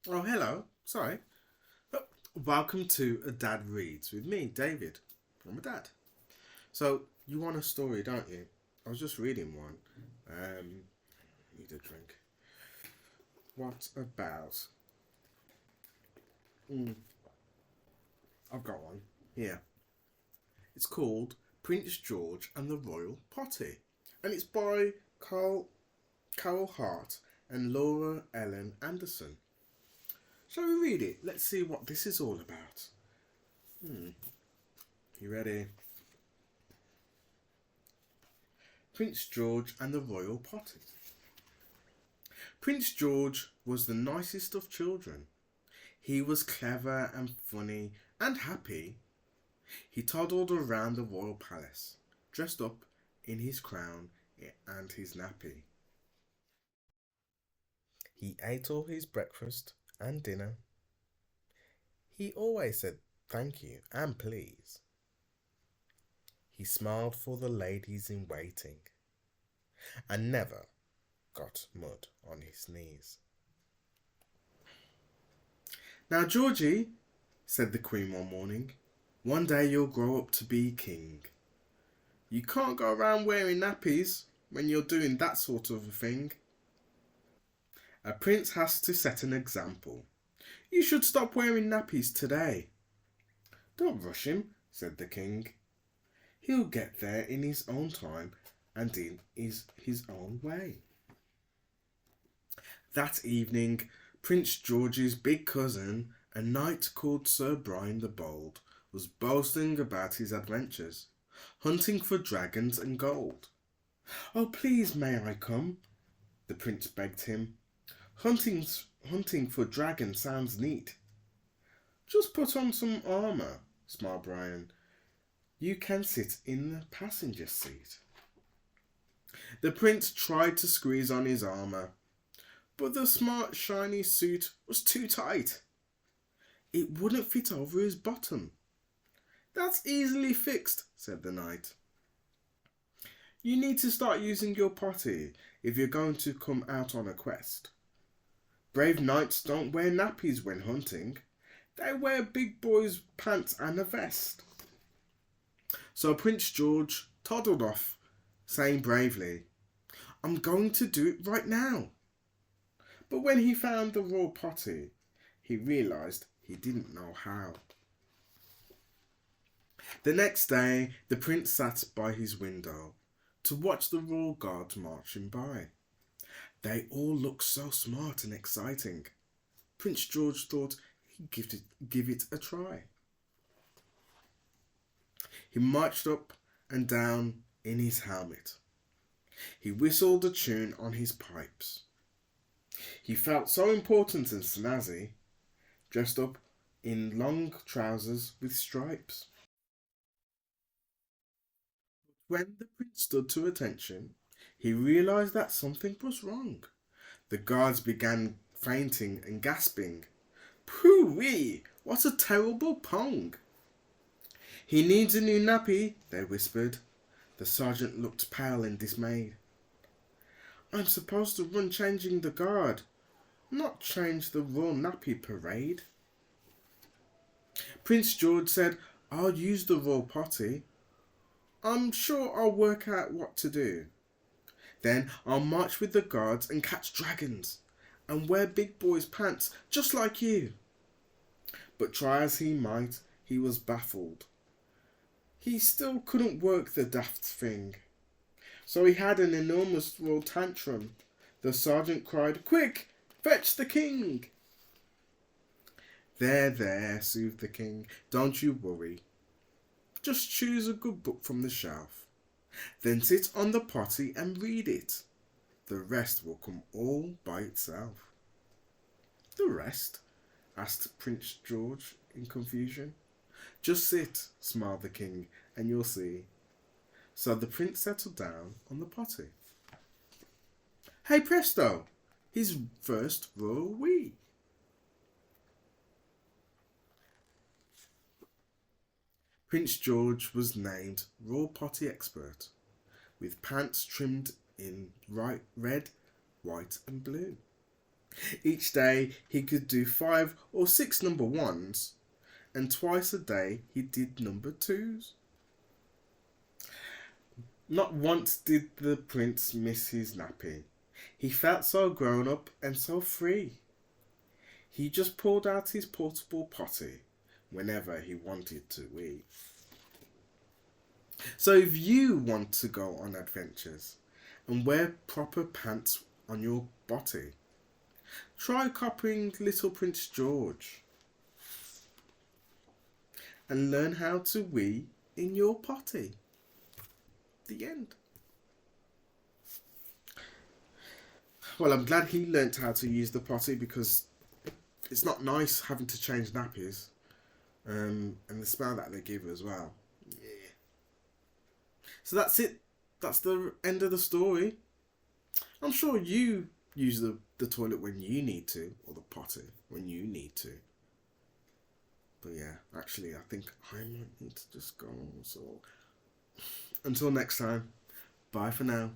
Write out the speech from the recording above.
Oh, hello. Sorry. Oh, welcome to A Dad Reads with me, David. I'm a dad. So, you want a story, don't you? I was just reading one. Need a drink. What about? Mm, I've got one. Here. It's called Prince George and the Royal Potty. And it's by Caryl Hart and Laura Ellen Anderson. Shall we read it? Let's see what this is all about. You ready? Prince George and the Royal Potty. Prince George was the nicest of children. He was clever and funny and happy. He toddled around the royal palace, dressed up in his crown and his nappy. He ate all his breakfast and dinner. He always said thank you and please. He smiled for the ladies in waiting and never got mud on his knees. Now, Georgie, said the Queen one morning, one day you'll grow up to be king. You can't go around wearing nappies when you're doing that sort of a thing. A prince has to set an example. You should stop wearing nappies today. Don't rush him, said the king. He'll get there in his own time and in his own way. That evening, Prince George's big cousin, a knight called Sir Brian the Bold, was boasting about his adventures, hunting for dragons and gold. Oh, please may I come? The prince begged him. Hunting for dragons sounds neat. Just put on some armour, smiled Brian. You can sit in the passenger seat. The prince tried to squeeze on his armour, but the smart shiny suit was too tight. It wouldn't fit over his bottom. That's easily fixed, said the knight. You need to start using your potty if you're going to come out on a quest. Brave knights don't wear nappies when hunting. They wear big boys' pants and a vest. So Prince George toddled off, saying bravely, I'm going to do it right now. But when he found the royal potty, he realised he didn't know how. The next day, the prince sat by his window to watch the royal guards marching by. They all looked so smart and exciting. Prince George thought he'd give it a try. He marched up and down in his helmet. He whistled a tune on his pipes. He felt so important and snazzy, dressed up in long trousers with stripes. When the prince stood to attention, he realised that something was wrong. The guards began fainting and gasping. Pooh-wee! What a terrible pong! He needs a new nappy, they whispered. The sergeant looked pale and dismayed. I'm supposed to run changing the guard, not change the royal nappy parade. Prince George said, I'll use the royal potty. I'm sure I'll work out what to do. Then I'll march with the guards and catch dragons and wear big boys' pants just like you. But try as he might, he was baffled. He still couldn't work the daft thing. So he had an enormous royal tantrum. The sergeant cried, Quick, fetch the king. There, soothed the king. Don't you worry. Just choose a good book from the shelf. Then sit on the potty and read it. The rest will come all by itself. The rest? Asked Prince George in confusion. Just sit, smiled the king, and you'll see. So the prince settled down on the potty. Hey presto! His first royal wee. Prince George was named Royal Potty Expert, with pants trimmed in red, white and blue. Each day he could do 5 or 6 number 1s, and twice a day he did number 2s. Not once did the prince miss his nappy. He felt so grown up and so free. He just pulled out his portable potty whenever he wanted to wee. So if you want to go on adventures and wear proper pants on your body, try copying Little Prince George and learn how to wee in your potty. The end. Well, I'm glad he learnt how to use the potty, because it's not nice having to change nappies, and the smell that they give as well. Yeah. So that's it. That's the end of the story. I'm sure you use the toilet when you need to, or the potty when you need to. But yeah, actually, I think I might need to just go. So until next time, bye for now.